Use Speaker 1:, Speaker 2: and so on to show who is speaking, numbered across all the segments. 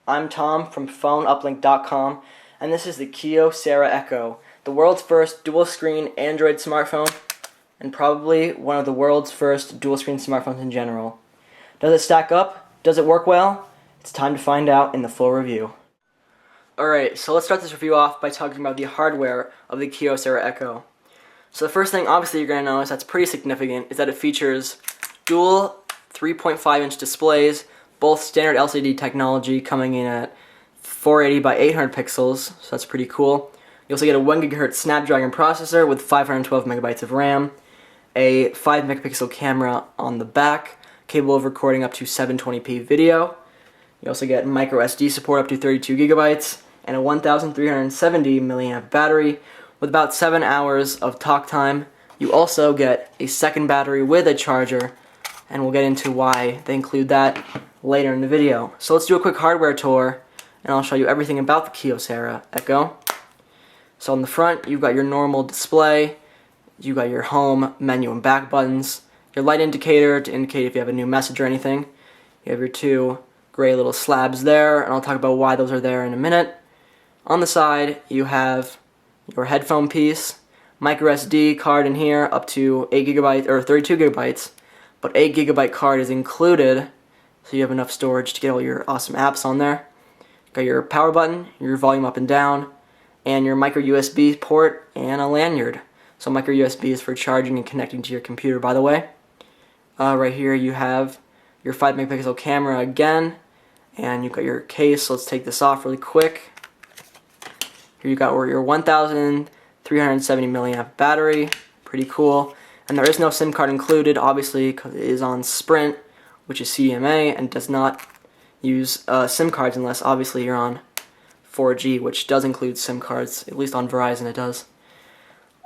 Speaker 1: I'm Tom from PhoneUplink.com, and this is the Kyocera Echo, the world's first dual-screen Android smartphone, and probably one of the world's first dual-screen smartphones in general. Does it stack up? Does it work well? It's time to find out in the full review. Alright, so let's start this review off by talking about the hardware of the Kyocera Echo. So the first thing obviously you're going to notice that's pretty significant is that it features dual 3.5-inch displays, both standard LCD technology, coming in at 480 by 800 pixels, so that's pretty cool. You also get a 1 GHz Snapdragon processor with 512 megabytes of RAM, a 5 megapixel camera on the back, capable of recording up to 720p video. You also get micro SD support up to 32 gigabytes, and a 1370 milliamp battery with about 7 hours of talk time. You also get a second battery with a charger, and we'll get into why they include that later in the video. So let's do a quick hardware tour, and I'll show you everything about the Kyocera Echo. So on the front, you've got your normal display, you've got your home, menu, and back buttons, your light indicator to indicate if you have a new message or anything. You have your two gray little slabs there, and I'll talk about why those are there in a minute. On the side, you have your headphone piece, micro SD card in here up to 8 gigabytes or 32 gigabytes, but 8 gigabyte card is included, so you have enough storage to get all your awesome apps on there. Got your power button, your volume up and down, and your micro USB port and a lanyard. So micro USB is for charging and connecting to your computer, by the way. Right here you have your 5 megapixel camera again, and you've got your case. So let's take this off really quick. Here you got your 1370 milliamp battery, pretty cool. And there is no SIM card included, obviously, because it is on Sprint, which is CDMA, and does not use SIM cards unless, obviously, you're on 4G, which does include SIM cards, at least on Verizon it does.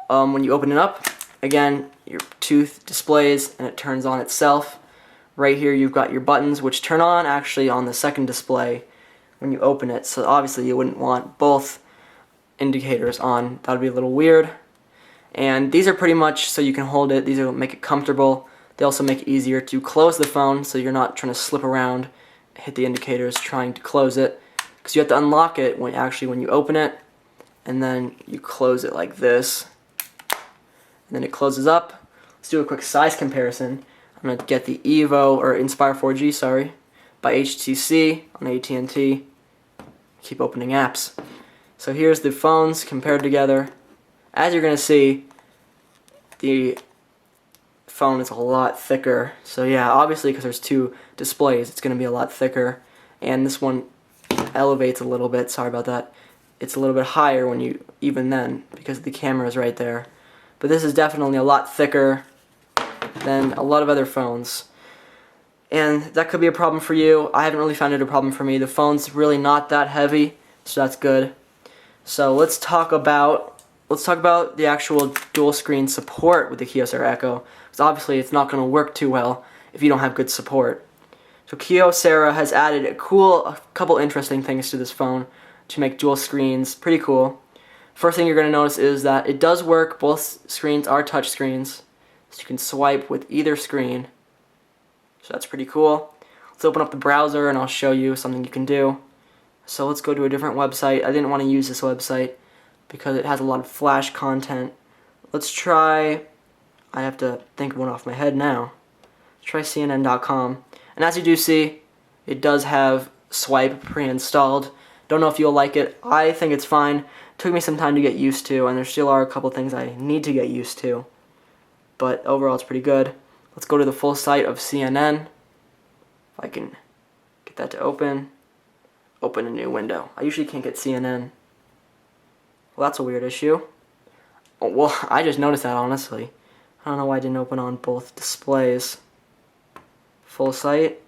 Speaker 1: When you open it up, again, your two displays, and it turns on itself. Right here you've got your buttons, which turn on actually on the second display when you open it, so obviously you wouldn't want both indicators on. That would be a little weird. And these are pretty much so you can hold it. These will make it comfortable. They also make it easier to close the phone, so you're not trying to slip around, hit the indicators trying to close it, because you have to unlock it when you open it, and then you close it like this, and then it closes up. Let's do a quick size comparison. I'm going to get the Evo, or Inspire 4G, sorry, by HTC on AT&T. Keep opening apps. So here's the phones compared together. As you're going to see, the phone is a lot thicker. So yeah, obviously because there's two displays, it's going to be a lot thicker. And this one elevates a little bit, sorry about that. It's a little bit higher when you, even then, because the camera is right there. But this is definitely a lot thicker than a lot of other phones. And that could be a problem for you. I haven't really found it a problem for me. The phone's really not that heavy, so that's good. So let's talk about the actual dual screen support with the Kyocera Echo, because obviously it's not going to work too well if you don't have good support. So Kyocera has added a couple interesting things to this phone to make dual screens pretty cool. First thing you're going to notice is that it does work. Both screens are touch screens, so you can swipe with either screen. So that's pretty cool. Let's open up the browser and I'll show you something you can do. So let's go to a different website. I didn't want to use this website because it has a lot of Flash content. Let's try, I have to think of one off my head now. Let's try CNN.com. And as you do see, it does have Swipe pre-installed. Don't know if you'll like it. I think it's fine. It took me some time to get used to, and there still are a couple things I need to get used to. But overall it's pretty good. Let's go to the full site of CNN. If I can get that to open. Open a new window. I usually can't get CNN. Well, that's a weird issue. Oh, well, I just noticed that, honestly. I don't know why I didn't open on both displays. Full site.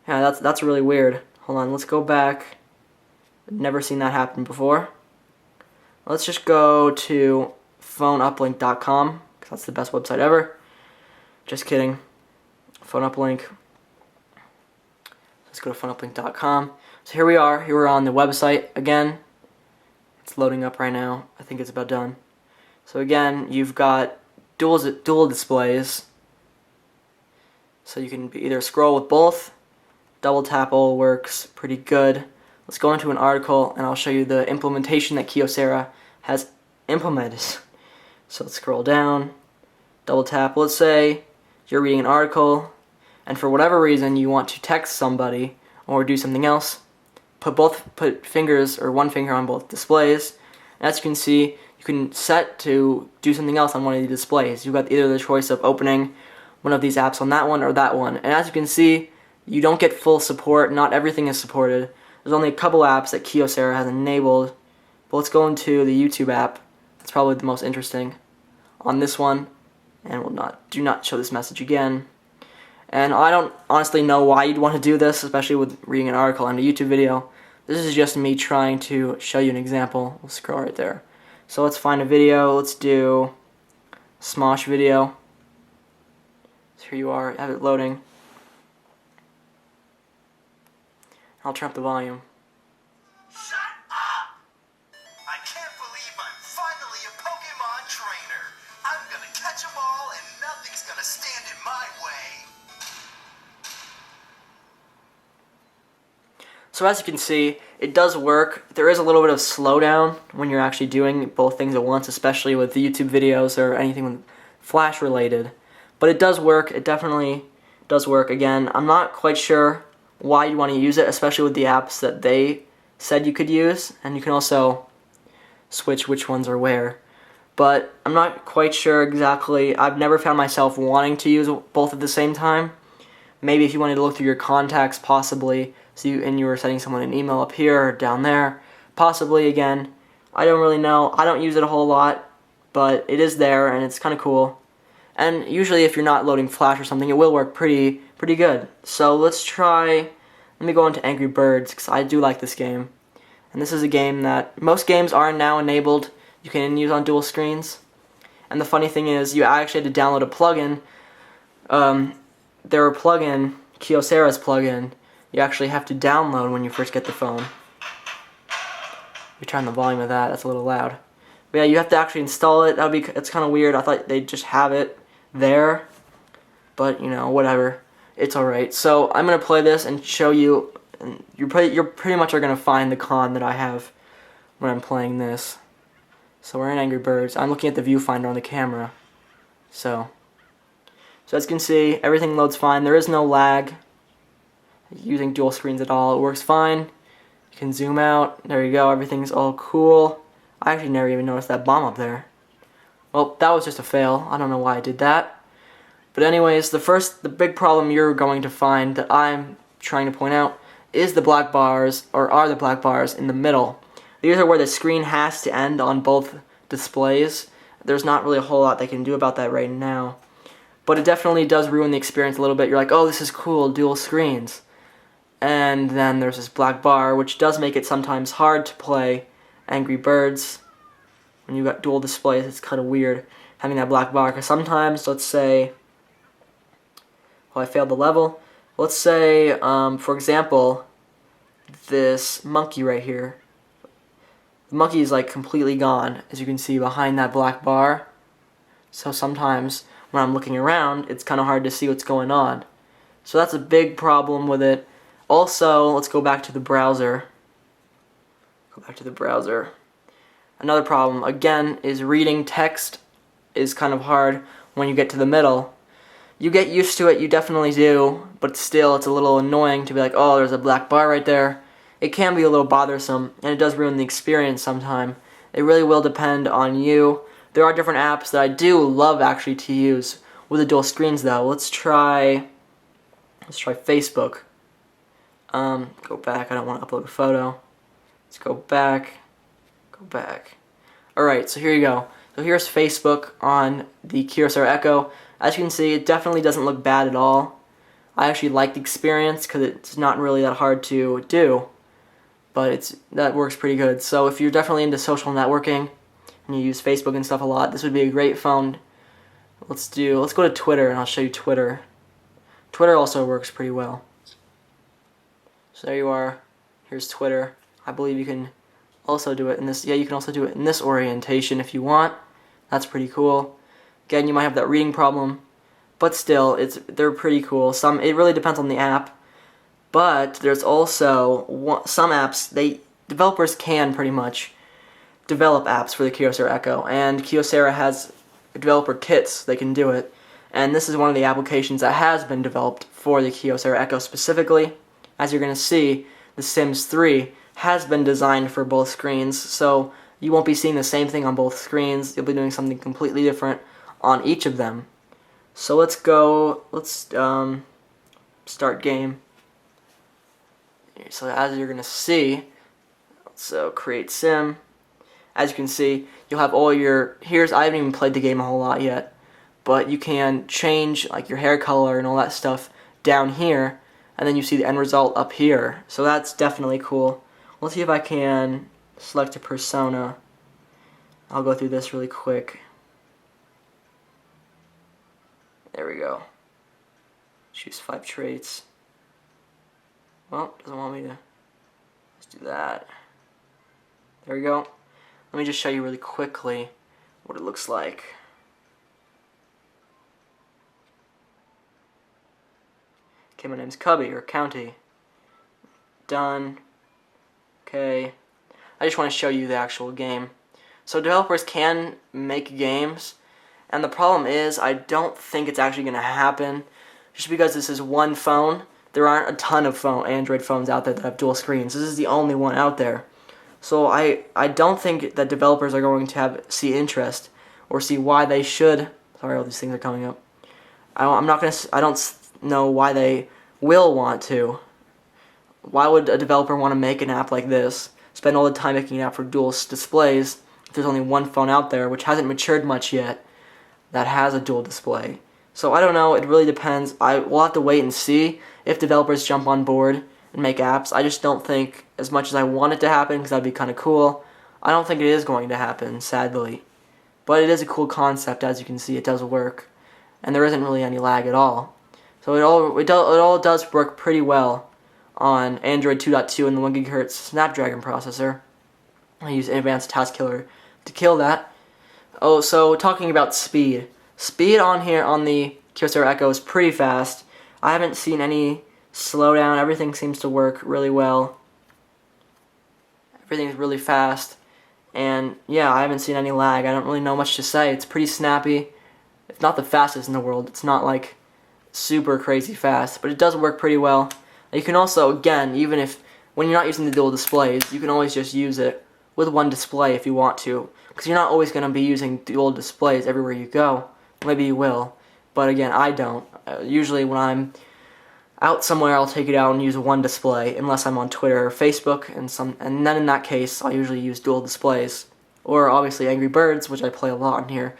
Speaker 1: Yeah, that's really weird. Hold on, let's go back. Never seen that happen before. Let's just go to PhoneUplink.com, because that's the best website ever. Just kidding. Phone Uplink. Let's go to PhoneUplink.com. So here we are. Here we're on the website again. It's loading up right now. I think it's about done. So again, you've got dual displays. So you can either scroll with both. Double tap all works pretty good. let's go into an article and I'll show you the implementation that Kyocera has implemented. So let's scroll down, double tap. Let's say you're reading an article and for whatever reason you want to text somebody or do something else. Put fingers or one finger on both displays. And as you can see, you can set to do something else on one of the displays. You've got either the choice of opening one of these apps on that one or that one. And as you can see, you don't get full support. Not everything is supported. There's only a couple apps that Kyocera has enabled. But let's go into the YouTube app. That's probably the most interesting on this one. And do not show this message again. And I don't honestly know why you'd want to do this, especially with reading an article and a YouTube video. This is just me trying to show you an example. We'll scroll right there. So let's find a video. Let's do Smosh video. So here you are, have it loading. I'll turn up the volume.
Speaker 2: Shut up! I can't believe I'm finally a Pokemon trainer. I'm gonna catch them all and nothing's gonna stand in my way.
Speaker 1: So as you can see, it does work. There is a little bit of slowdown when you're actually doing both things at once, especially with the YouTube videos or anything with Flash related. But it does work. It definitely does work. Again, I'm not quite sure why you want to use it, especially with the apps that they said you could use. And you can also switch which ones are where. But I'm not quite sure exactly. I've never found myself wanting to use both at the same time. Maybe if you wanted to look through your contacts, possibly, and you were sending someone an email up here or down there, possibly. Again, I don't really know. I don't use it a whole lot, but it is there and it's kind of cool. And usually if you're not loading Flash or something, it will work pretty good. So let's try, let me go into Angry Birds, because I do like this game. And this is a game that most games are now enabled. You can use on dual screens. And the funny thing is, you actually had to download a plugin. Their plugin, Kyocera's plugin, you actually have to download when you first get the phone. We turn the volume of that, that's a little loud. But yeah, you have to actually install it. It's kind of weird. I thought they'd just have it there. But, you know, whatever. It's alright. So, I'm going to play this and show you, and you're pretty much are going to find the con that I have when I'm playing this. So we're in Angry Birds. I'm looking at the viewfinder on the camera. So as you can see, everything loads fine. There is no lag using dual screens at all. It works fine. You can zoom out. There you go. Everything's all cool. I actually never even noticed that bomb up there. Well, that was just a fail. I don't know why I did that. But anyways, the big problem you're going to find that I'm trying to point out is the black bars, or are the black bars in the middle. These are where the screen has to end on both displays. There's not really a whole lot they can do about that right now. But it definitely does ruin the experience a little bit. You're like, oh, this is cool, dual screens. And then there's this black bar, which does make it sometimes hard to play Angry Birds. When you've got dual displays, it's kind of weird having that black bar. Because sometimes, let's say, well, I failed the level. Let's say, for example, this monkey right here. The monkey is like completely gone, as you can see behind that black bar. So sometimes when I'm looking around, it's kind of hard to see what's going on. So that's a big problem with it. Also, let's go back to the browser. Go back to the browser. Another problem, again, is reading text is kind of hard when you get to the middle. You get used to it, you definitely do, but still it's a little annoying to be like, oh, there's a black bar right there. It can be a little bothersome, and it does ruin the experience sometimes. It really will depend on you. There are different apps that I do love actually to use with the dual screens though. Let's try Facebook. Go back, I don't want to upload a photo. Let's go back. Alright, so here you go. So here's Facebook on the Kyocera Echo. As you can see, it definitely doesn't look bad at all. I actually like the experience because it's not really that hard to do. But that works pretty good. So if you're definitely into social networking and you use Facebook and stuff a lot, this would be a great phone. Let's go to Twitter and I'll show you Twitter. Twitter also works pretty well. So there you are. Here's Twitter. I believe you can also do it in this. Yeah, you can also do it in this orientation if you want. That's pretty cool. Again, you might have that reading problem, but still, they're pretty cool. It really depends on the app. But there's also some apps, developers can pretty much develop apps for the Kyocera Echo, and Kyocera has developer kits they can do it. And this is one of the applications that has been developed for the Kyocera Echo specifically. As you're going to see, The Sims 3 has been designed for both screens, so you won't be seeing the same thing on both screens. You'll be doing something completely different on each of them. So let's start game. So as you're going to see, so create sim. As you can see, you'll have all your, I haven't even played the game a whole lot yet, but you can change like your hair color and all that stuff down here, and then you see the end result up here. So that's definitely cool. Let's see if I can select a persona. I'll go through this really quick. There we go. Choose 5 traits. Well, doesn't want me to. Let's do that. There we go. Let me just show you really quickly what it looks like. Okay, my name's Cubby, or County. Done. Okay. I just want to show you the actual game. So developers can make games, and the problem is I don't think it's actually going to happen, just because this is one phone. There aren't a ton of Android phones out there that have dual screens. This is the only one out there. So I don't think that developers are going to see interest or see why they should. Sorry, all these things are coming up. I don't know why they will want to. Why would a developer want to make an app like this? Spend all the time making an app for dual displays if there's only one phone out there, which hasn't matured much yet, that has a dual display. So I don't know. It really depends. We'll have to wait and see if developers jump on board and make apps. I just don't think, as much as I want it to happen, because that'd be kind of cool, I don't think it is going to happen, sadly. But it is a cool concept. As you can see, it does work, and there isn't really any lag at all. So it all does work pretty well on Android 2.2 and the 1 GHz Snapdragon processor. I use Advanced Task Killer to kill that. Oh, so talking about speed. Speed on here on the Kyocera Echo is pretty fast. I haven't seen any slowdown. Everything seems to work really well. Everything's really fast. And yeah, I haven't seen any lag. I don't really know much to say. It's pretty snappy. It's not the fastest in the world. It's not like super crazy fast, but it does work pretty well. You can also, again, even when you're not using the dual displays, you can always just use it with one display if you want to, because you're not always going to be using dual displays everywhere you go. Maybe you will, but again, I don't. Usually when I'm out somewhere, I'll take it out and use one display, unless I'm on Twitter or Facebook, and then in that case, I'll usually use dual displays. Or obviously Angry Birds, which I play a lot in here,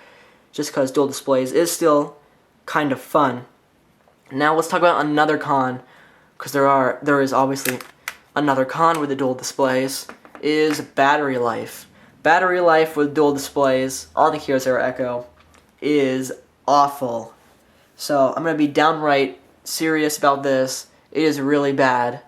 Speaker 1: just because dual displays is still kind of fun. Now let's talk about another con, because there is obviously another con with the dual displays, is battery life. Battery life with dual displays on the Kyocera Echo is awful. So I'm going to be downright serious about this. It is really bad.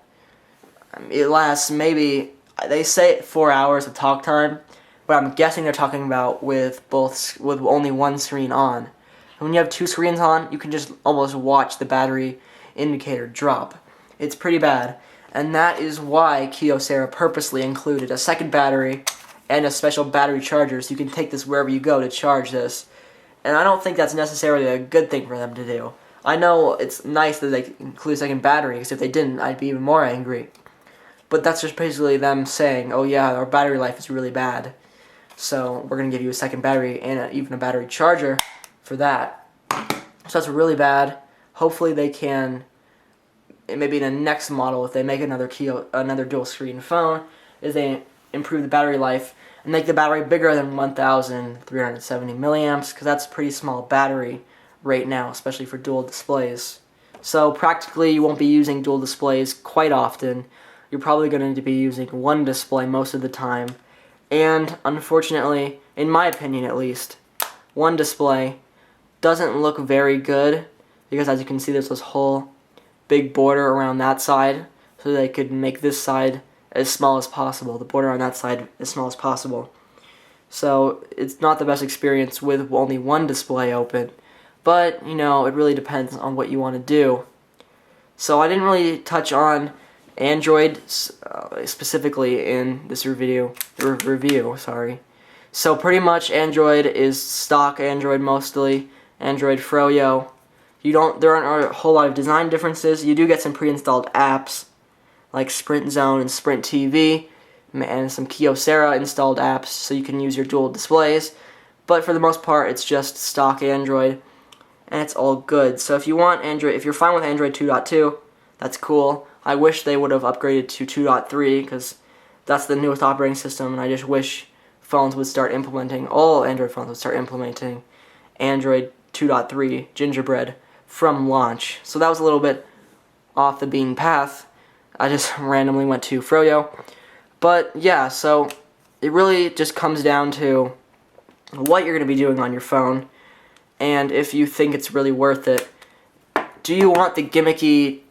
Speaker 1: It lasts maybe, they say 4 hours of talk time, but I'm guessing they're talking about with only one screen on. And when you have 2 screens on, you can just almost watch the battery indicator drop. It's pretty bad, and that is why Kyocera purposely included a second battery and a special battery charger, so you can take this wherever you go to charge this. And I don't think that's necessarily a good thing for them to do. I know it's nice that they include a second battery, because if they didn't, I'd be even more angry. But that's just basically them saying, oh yeah, our battery life is really bad, so we're going to give you a second battery and even a battery charger for that. So that's really bad. Hopefully they can, maybe in the next model, if they make another dual screen phone, is they improve the battery life and make the battery bigger than 1,370 milliamps, because that's a pretty small battery right now, especially for dual displays. So practically you won't be using dual displays quite often. You're probably going to be using one display most of the time. And unfortunately, in my opinion at least, one display doesn't look very good, because as you can see, there's this whole big border around that side, so they could make this side as small as possible, the border on that side as small as possible. So it's not the best experience with only one display open, but you know, it really depends on what you want to do. So I didn't really touch on Android specifically in this review. Sorry. So pretty much Android is stock Android mostly. Android Froyo. There aren't a whole lot of design differences. You do get some pre-installed apps like Sprint Zone and Sprint TV, and some Kyocera installed apps so you can use your dual displays. But for the most part, it's just stock Android, and it's all good. So if you're fine with Android 2.2, that's cool. I wish they would have upgraded to 2.3 because that's the newest operating system, and I just wish all Android phones would start implementing Android 2.3 Gingerbread from launch. So that was a little bit off the beaten path. I just randomly went to Froyo. But yeah, so it really just comes down to what you're going to be doing on your phone and if you think it's really worth it. Do you want the gimmicky,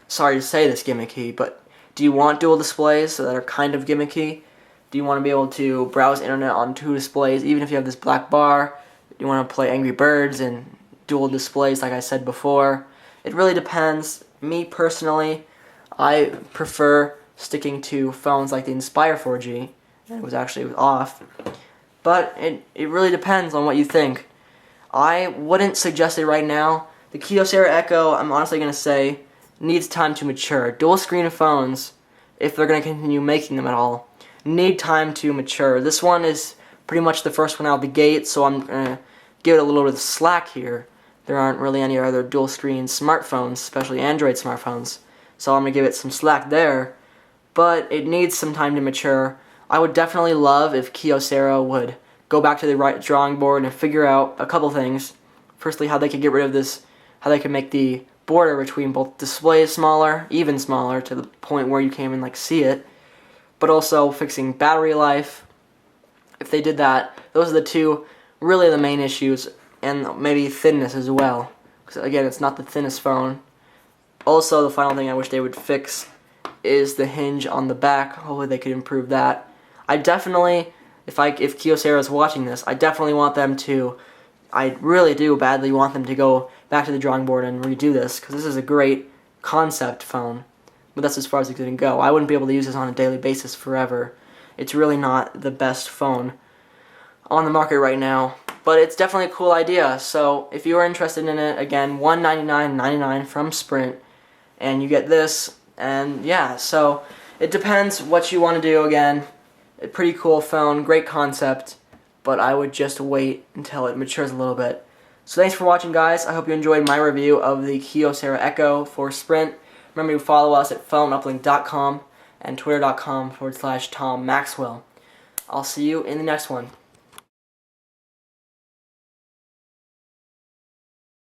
Speaker 1: sorry to say this gimmicky, but do you want dual displays that are kind of gimmicky? Do you want to be able to browse internet on two displays even if you have this black bar? Do you want to play Angry Birds and dual displays like I said before? It really depends. Me personally, I prefer sticking to phones like the Inspire 4G, and it was off. But it really depends on what you think. I wouldn't suggest it right now. The Kyocera Echo, I'm honestly going to say, needs time to mature. Dual screen phones, if they're going to continue making them at all, need time to mature. This one is pretty much the first one out of the gate, so I'm going to give it a little bit of slack here. There aren't really any other dual screen smartphones, especially Android smartphones. So I'm going to give it some slack there, but it needs some time to mature. I would definitely love if Kyocera would go back to the drawing board and figure out a couple things. Firstly, how they could get rid of this, how they could make the border between both displays smaller, even smaller, to the point where you can't even see it, but also fixing battery life. If they did that, those are really the main issues, and maybe thinness as well, because again, it's not the thinnest phone. Also, the final thing I wish they would fix is the hinge on the back. Hopefully they could improve that. I definitely, if Kyocera is watching this, I really do badly want them to go back to the drawing board and redo this, because this is a great concept phone, but that's as far as it's going to go. I wouldn't be able to use this on a daily basis forever. It's really not the best phone on the market right now, but it's definitely a cool idea. So if you are interested in it, again, $199.99 from Sprint, and you get this, and yeah, so it depends what you want to do. Again, a pretty cool phone, great concept, but I would just wait until it matures a little bit. So thanks for watching, guys. I hope you enjoyed my review of the Kyocera Echo for Sprint. Remember to follow us at phoneuplink.com and twitter.com/Tom Maxwell. I'll see you in the next one.